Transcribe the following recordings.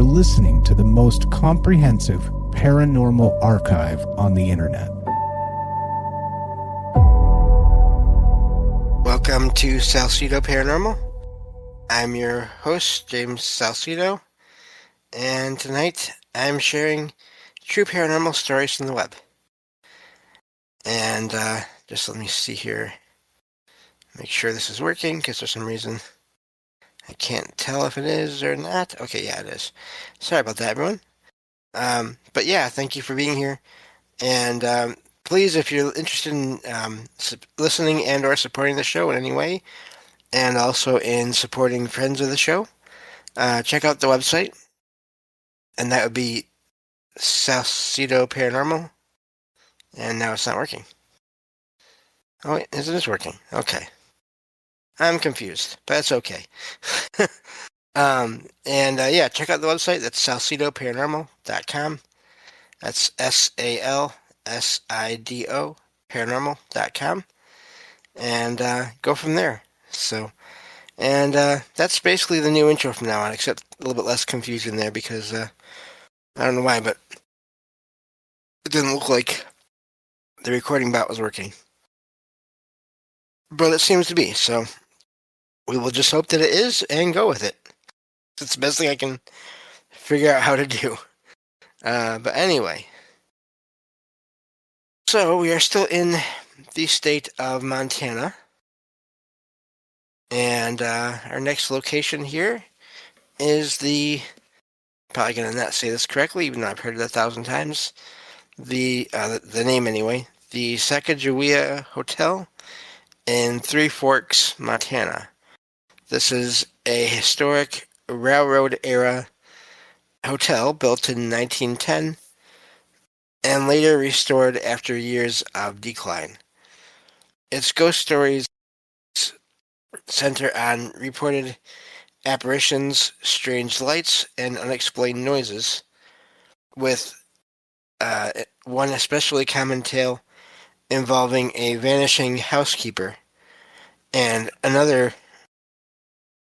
are listening to the most comprehensive paranormal archive on the internet. Welcome to Salsido Paranormal. I'm your host, James Salsido, and tonight I'm sharing true paranormal stories from the web. And just let me see here, make sure this is working, because for some reason I can't tell if it is or not. Okay, yeah, it is. Sorry about that, everyone. But yeah, thank you for being here. And please, if you're interested in listening and or supporting the show in any way, and also in supporting friends of the show, check out the website, and that would be Salsido Paranormal. And now it's not working. Oh wait, it is working. Okay. I'm confused, but that's okay. Yeah, check out the website. That's salsidoparanormal.com. That's SALSIDO paranormal.com. And go from there. And that's basically the new intro from now on, except a little bit less confusion there because I don't know why, but it didn't look like the recording bot was working. But it seems to be, so we will just hope that it is and go with it. It's the best thing I can figure out how to do. But anyway, so we are still in the state of Montana. And our next location here is probably going to not say this correctly, even though I've heard it 1,000 times, the name anyway, the Sacagawea Hotel in Three Forks, Montana. This is a historic railroad-era hotel built in 1910 and later restored after years of decline. Its ghost stories center on reported apparitions, strange lights, and unexplained noises, with one especially common tale involving a vanishing housekeeper and another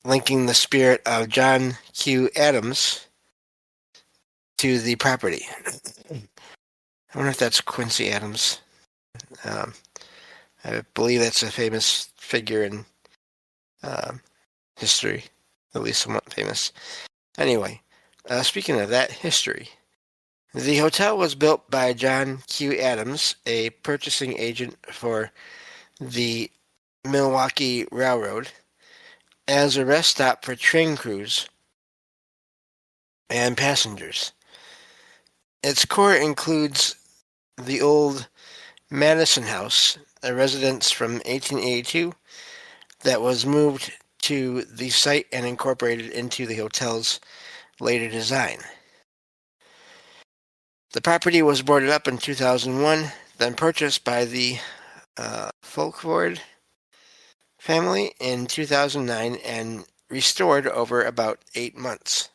linking the spirit of John Q. Adams to the property. I wonder if that's Quincy Adams. I believe that's a famous figure in history, at least somewhat famous. Anyway, speaking of that history, the hotel was built by John Q. Adams, a purchasing agent for the Milwaukee Railroad, as a rest stop for train crews and passengers. Its core includes the old Madison House, a residence from 1882 that was moved to the site and incorporated into the hotel's later design. The property was boarded up in 2001, then purchased by the Folkvord family in 2009 and restored over about 8 months.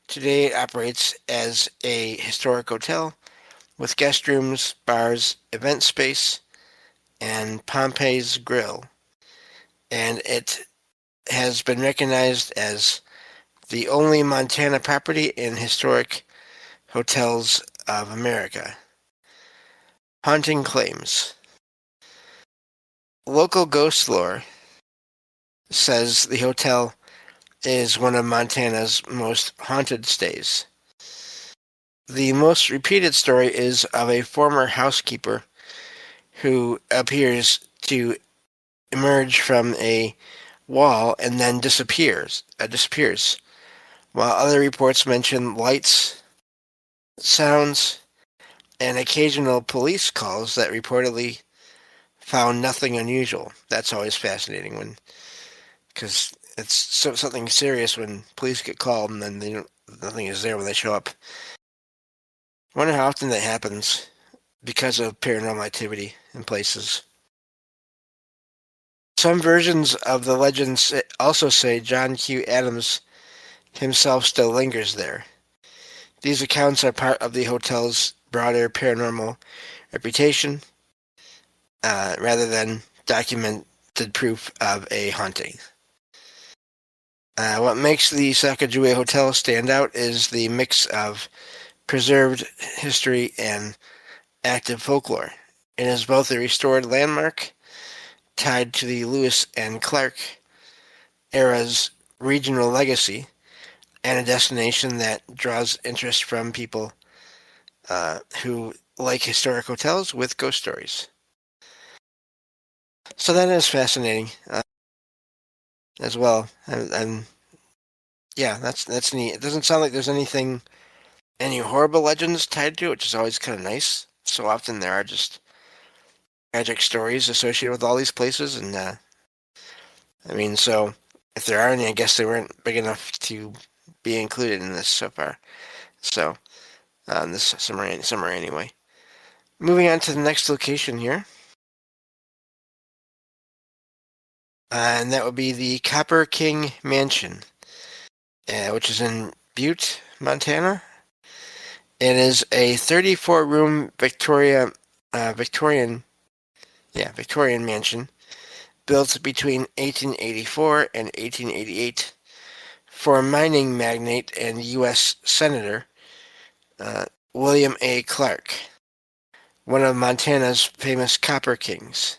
Today it operates as a historic hotel with guest rooms, bars, event space, and Pompey's Grill. And it has been recognized as the only Montana property in Historic Hotels of America. Haunting claims. Local ghost lore says the hotel is one of Montana's most haunted stays. The most repeated story is of a former housekeeper who appears to emerge from a wall and then disappears, while other reports mention lights, sounds, and occasional police calls that reportedly found nothing unusual. That's always fascinating because it's something serious when police get called and then nothing is there when they show up. I wonder how often that happens because of paranormal activity in places. Some versions of the legends also say John Q. Adams himself still lingers there. These accounts are part of the hotel's broader paranormal reputation, rather than documented proof of a haunting. What makes the Sacagawea Hotel stand out is the mix of preserved history and active folklore. It is both a restored landmark tied to the Lewis and Clark era's regional legacy and a destination that draws interest from people who like historic hotels with ghost stories. So that is fascinating as well. And yeah, that's neat. It doesn't sound like there's any horrible legends tied to it, which is always kind of nice. So often there are just tragic stories associated with all these places, and I mean, so if there are any, I guess they weren't big enough to be included in this so far. So this summer anyway. Moving on to the next location here, and that would be the Copper King Mansion, which is in Butte, Montana. It is a 34-room Victorian mansion built between 1884 and 1888 for mining magnate and U.S. Senator William A. Clark, one of Montana's famous copper kings.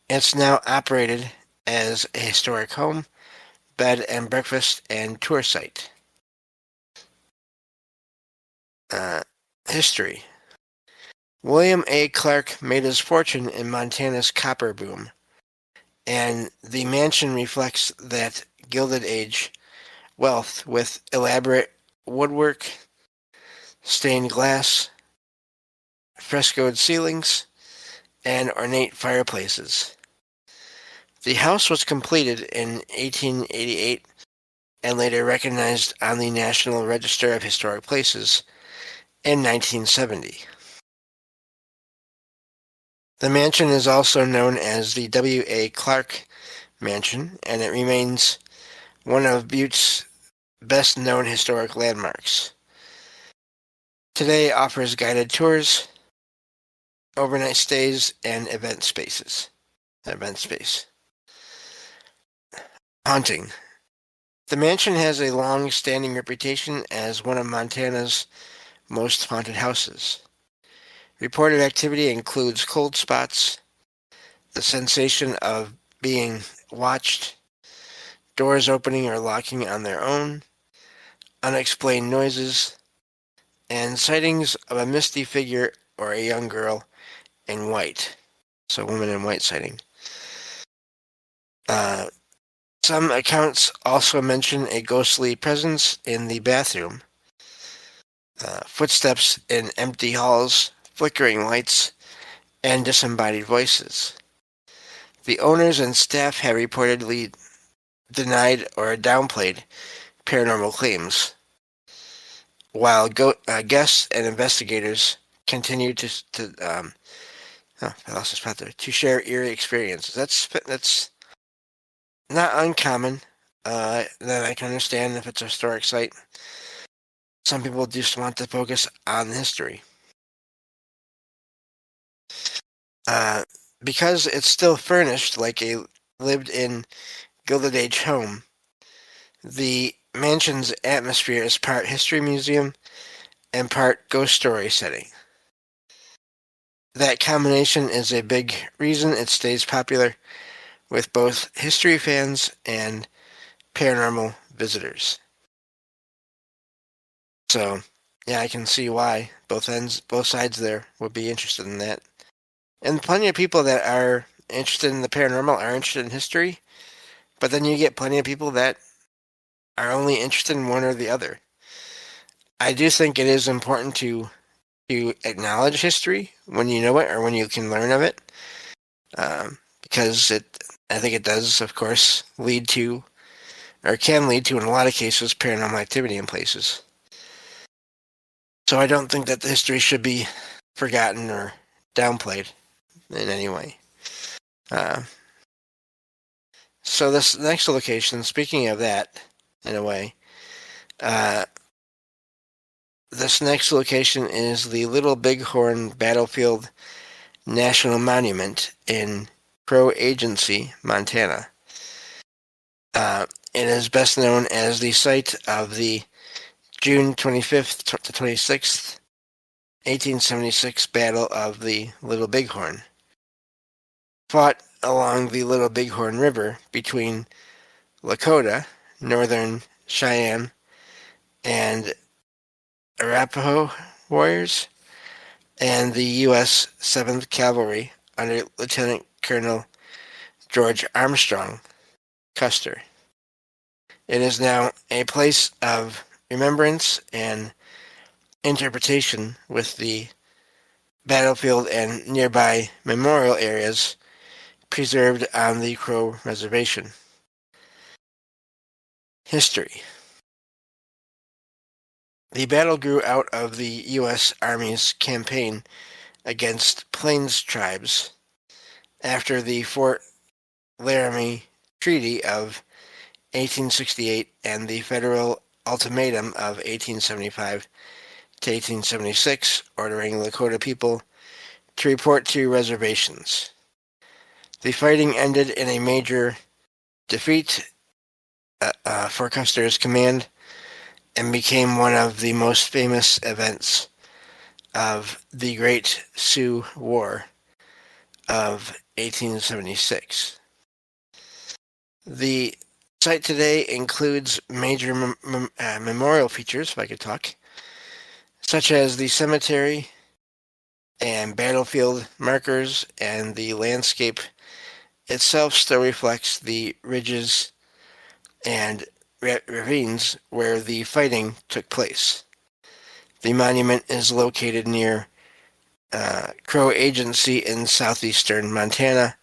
It's now operated as a historic home, bed and breakfast, and tour site. History. William A. Clark made his fortune in Montana's copper boom, and the mansion reflects that Gilded Age wealth with elaborate woodwork, stained glass, frescoed ceilings, and ornate fireplaces. The house was completed in 1888 and later recognized on the National Register of Historic Places in 1970. The mansion is also known as the W. A. Clark Mansion, and it remains one of Butte's best-known historic landmarks. Today offers guided tours, overnight stays, and event space. Haunting. The mansion has a long-standing reputation as one of Montana's most haunted houses. Reported activity includes cold spots, the sensation of being watched, doors opening or locking on their own, unexplained noises, and sightings of a misty figure or a young girl in white. So, woman in white sighting. Some accounts also mention a ghostly presence in the bathroom, footsteps in empty halls, flickering lights, and disembodied voices. The owners and staff have reportedly denied or downplayed paranormal claims, while guests and investigators continue to share eerie experiences. That's not uncommon. That I can understand if it's a historic site. Some people just want to focus on history. Because it's still furnished like a lived-in Gilded Age home, the mansion's atmosphere is part history museum and part ghost story setting. That combination is a big reason it stays popular with both history fans and paranormal visitors. So, yeah, I can see why both sides there would be interested in that. And plenty of people that are interested in the paranormal are interested in history, but then you get plenty of people that are only interested in one or the other. I do think it is important to acknowledge history when you know it or when you can learn of it, because I think it does, of course, lead to, or can lead to, in a lot of cases, paranormal activity in places. So I don't think that the history should be forgotten or downplayed in any way. So this next location, speaking of that, in a way, this next location is the Little Bighorn Battlefield National Monument in Crow Agency, Montana. It is best known as the site of the June 25th to 26th, 1876 Battle of the Little Bighorn, fought along the Little Bighorn River between Lakota, Northern Cheyenne, and Arapaho warriors, and the U.S. 7th Cavalry under Lieutenant Colonel George Armstrong Custer. It is now a place of remembrance and interpretation, with the battlefield and nearby memorial areas preserved on the Crow Reservation. History. The battle grew out of the U.S. Army's campaign against Plains tribes after the Fort Laramie Treaty of 1868 and the Federal Ultimatum of 1875 to 1876, ordering Lakota people to report to reservations. The fighting ended in a major defeat for Custer's command and became one of the most famous events of the Great Sioux War of 1876. The site today includes major memorial features, if I could talk, such as the cemetery and battlefield markers, and the landscape itself still reflects the ridges and ravines where the fighting took place. The monument is located near Crow Agency in southeastern Montana,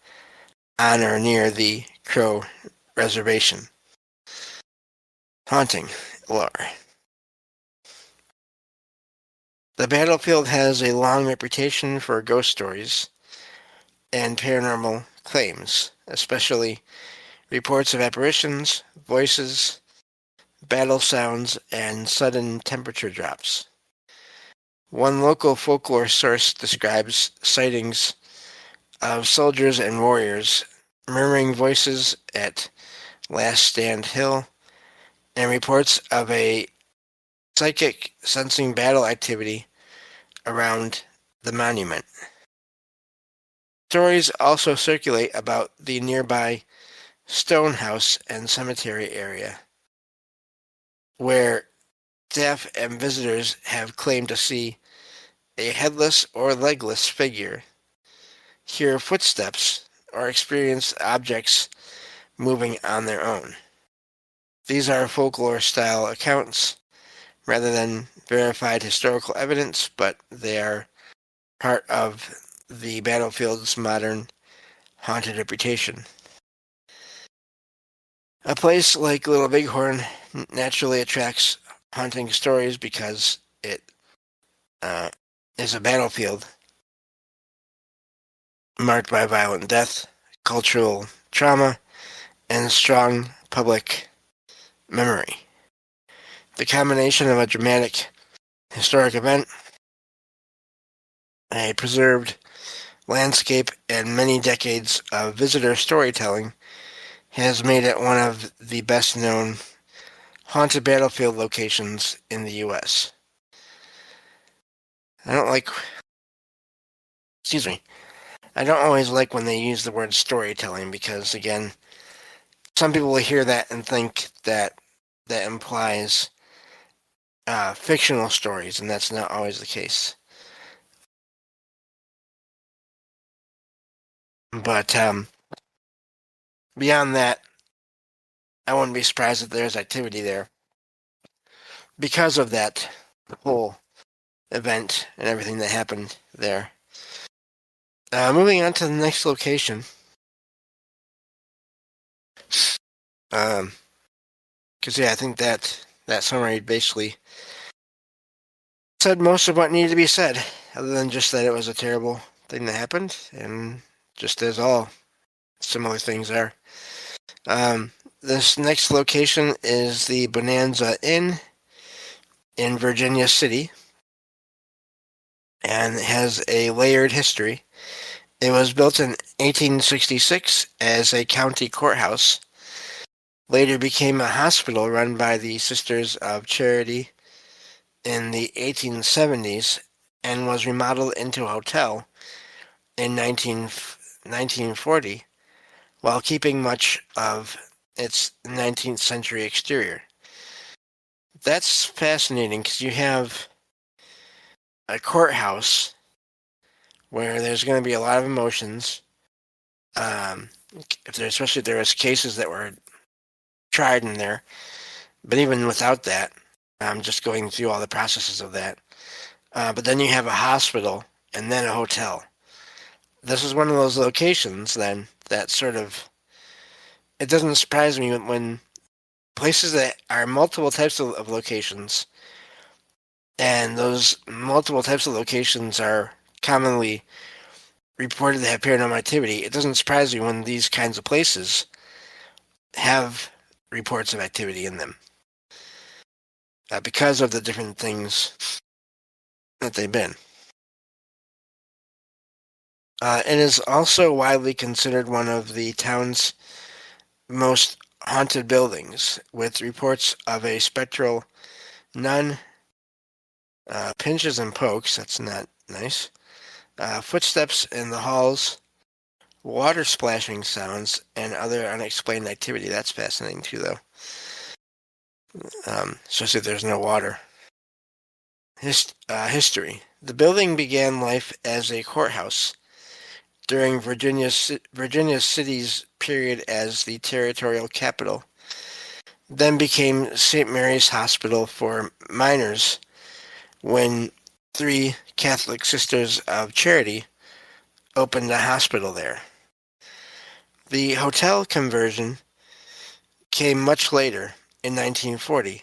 on or near the Crow Reservation. Haunting lore. The battlefield has a long reputation for ghost stories and paranormal claims, especially reports of apparitions, voices, battle sounds, and sudden temperature drops. One local folklore source describes sightings of soldiers and warriors, murmuring voices at Last Stand Hill, and reports of a psychic sensing battle activity around the monument. Stories also circulate about the nearby Stonehouse and Cemetery area, where staff and visitors have claimed to see a headless or legless figure, hear footsteps, or experience objects moving on their own. These are folklore-style accounts rather than verified historical evidence, but they are part of the battlefield's modern haunted reputation. A place like Little Bighorn naturally attracts haunting stories because it is a battlefield marked by violent death, cultural trauma, and strong public memory. The combination of a dramatic historic event, a preserved landscape, and many decades of visitor storytelling has made it one of the best known haunted battlefield locations in the U.S. I don't always like when they use the word storytelling, because, again, some people will hear that and think that implies fictional stories, and that's not always the case. But beyond that, I wouldn't be surprised if there's activity there because of that whole event and everything that happened there. Moving on to the next location. Because, I think that summary basically said most of what needed to be said, other than just that it was a terrible thing that happened, and just as all similar things are. This next location is the Bonanza Inn in Virginia City, and it has a layered history. It was built in 1866 as a county courthouse later became a hospital run by the Sisters of Charity in the 1870s and was remodeled into a hotel in 1940 while keeping much of its 19th century exterior. That's fascinating because you have a courthouse where there's going to be a lot of emotions. Especially if there was cases that were tried in there, but even without that, I'm just going through all the processes of that. But then you have a hospital and then a hotel. This is one of those locations then that sort of, it doesn't surprise me when places that are multiple types of locations, and those multiple types of locations are commonly reported to have paranormal activity. It doesn't surprise me when these kinds of places have reports of activity in them because of the different things that they've been. It is also widely considered one of the town's most haunted buildings, with reports of a spectral nun, pinches and pokes, that's not nice, footsteps in the halls, water splashing sounds, and other unexplained activity. That's fascinating too, though. Especially if there's no water. History. The building began life as a courthouse during Virginia City's period as the territorial capital, then became St. Mary's Hospital for minors when 3 Catholic Sisters of Charity opened a hospital there. The hotel conversion came much later, in 1940,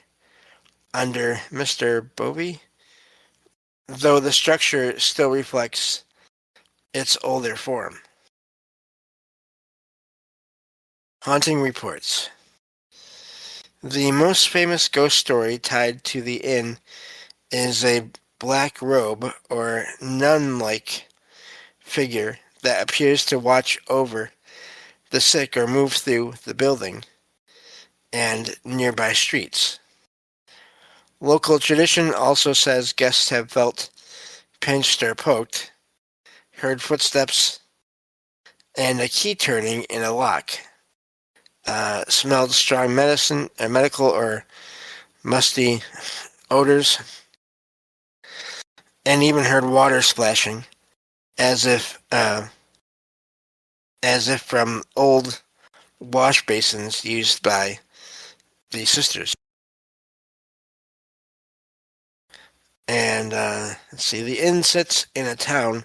under Mr. Bovey, though the structure still reflects its older form. Haunting reports. The most famous ghost story tied to the inn is a black robe or nun-like figure that appears to watch over the sick or move through the building and nearby streets. Local tradition also says guests have felt pinched or poked, heard footsteps, and a key turning in a lock, smelled strong medical or musty odors, and even heard water splashing, as if from old wash basins used by the sisters. And let's see, the inn sits in a town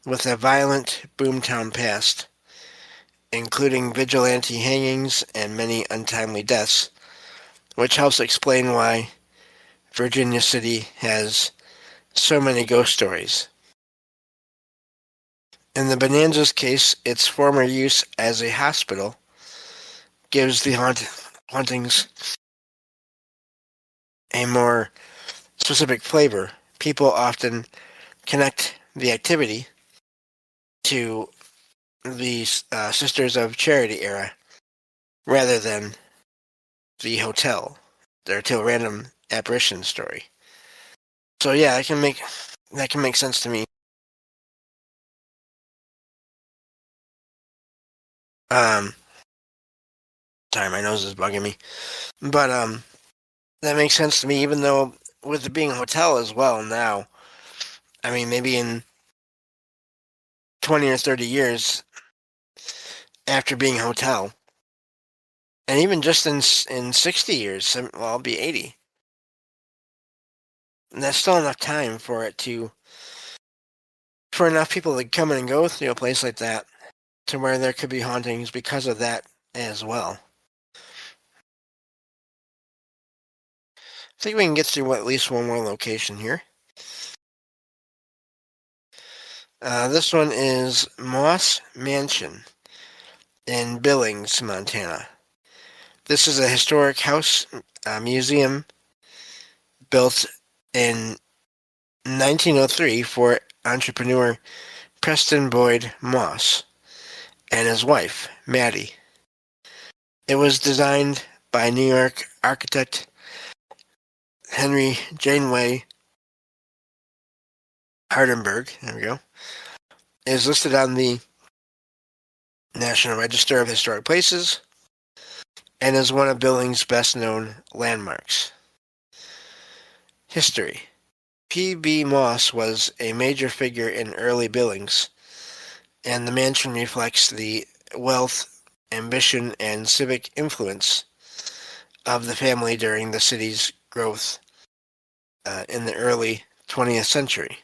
with a violent boomtown past, including vigilante hangings and many untimely deaths, which helps explain why Virginia City has so many ghost stories. In the Bonanza's case, its former use as a hospital gives the hauntings a more specific flavor. People often connect the activity to the Sisters of Charity era rather than the hotel, their till random apparition story. So yeah, that can make sense to me. Sorry, my nose is bugging me, but that makes sense to me. Even though with it being a hotel as well now, I mean maybe in 20 or 30 years after being a hotel, and even just in 60 years, well, I'll be 80. And that's still enough time for enough people to come in and go through a place like that to where there could be hauntings because of that as well. I think we can get through at least one more location here. This one is Moss Mansion in Billings, Montana. This is a historic house museum built in 1903 for entrepreneur Preston Boyd Moss and his wife, Maddie. It was designed by New York architect Henry Janeway Hardenberg. There we go. It is listed on the National Register of Historic Places and is one of Billings' best-known landmarks. History. P.B. Moss was a major figure in early Billings, and the mansion reflects the wealth, ambition, and civic influence of the family during the city's growth in the early 20th century.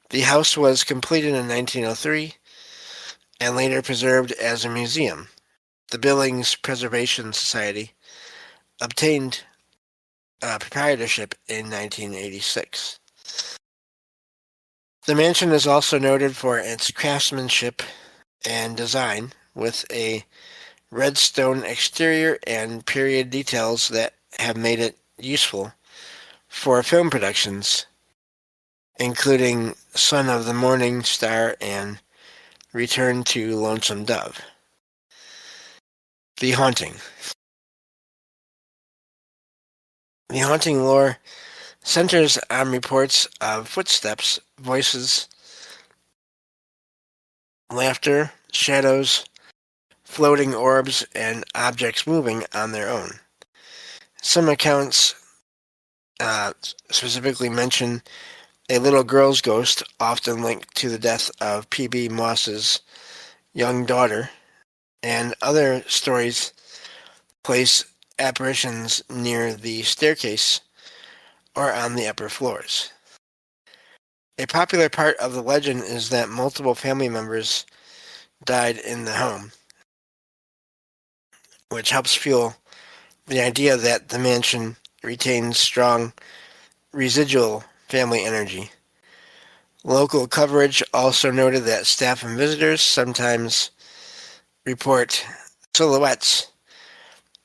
The house was completed in 1903 and later preserved as a museum. The Billings Preservation Society obtained proprietorship in 1986. The mansion is also noted for its craftsmanship and design, with a red stone exterior and period details that have made it useful for film productions, including Son of the Morning Star and Return to Lonesome Dove. The Haunting. The haunting lore centers on reports of footsteps, voices, laughter, shadows, floating orbs, and objects moving on their own. Some accounts specifically mention a little girl's ghost, often linked to the death of P.B. Moss's young daughter, and other stories place apparitions near the staircase or on the upper floors. A popular part of the legend is that multiple family members died in the home, which helps fuel the idea that the mansion retains strong residual family energy. Local coverage also noted that staff and visitors sometimes report silhouettes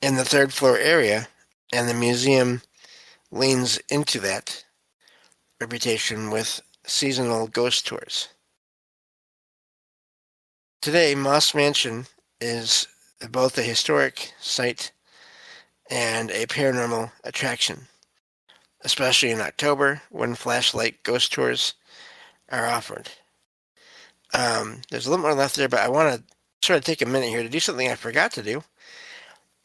in the third floor area, and the museum leans into that reputation with seasonal ghost tours. Today, Moss Mansion is both a historic site and a paranormal attraction, especially in October when flashlight ghost tours are offered. There's a little more left there, but I want to sort of take a minute here to do something I forgot to do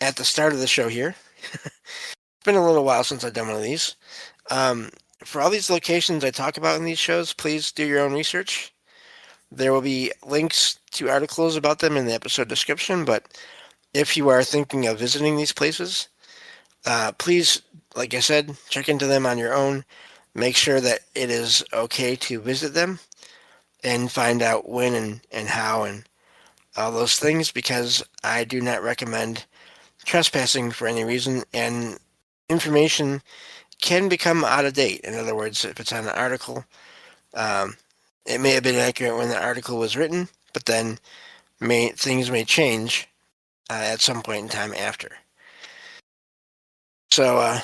at the start of the show here. It's been a little while since I've done one of these. For all these locations I talk about in these shows, please do your own research. There will be links to articles about them in the episode description, but if you are thinking of visiting these places, please, like I said, check into them on your own. Make sure that it is okay to visit them and find out when and how and all those things, because I do not recommend trespassing for any reason, and information can become out of date. In other words, if it's on an article, it may have been accurate when the article was written, but then things may change at some point in time after. So I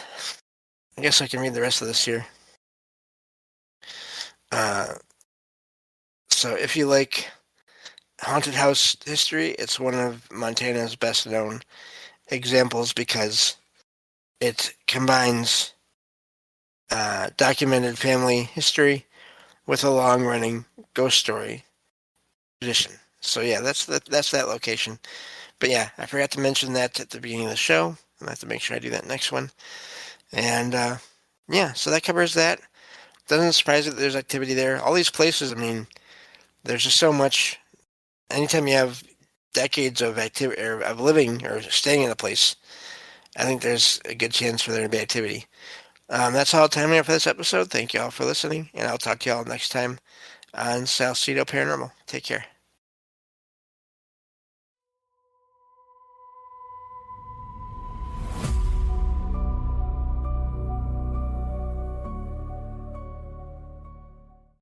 guess I can read the rest of this here. So if you like haunted house history, it's one of Montana's best known examples because it combines documented family history with a long-running ghost story tradition. So yeah, that's that location. But yeah, I forgot to mention that at the beginning of the show. I'll have to make sure I do that next one. And yeah, so that covers that. Doesn't surprise me that there's activity there. All these places, I mean, there's just so much. Anytime you have decades of activity or of living or staying in a place, I think there's a good chance for there to be activity. That's all the time we have for this episode. Thank you all for listening, and I'll talk to you all next time on Salsido Paranormal. Take care.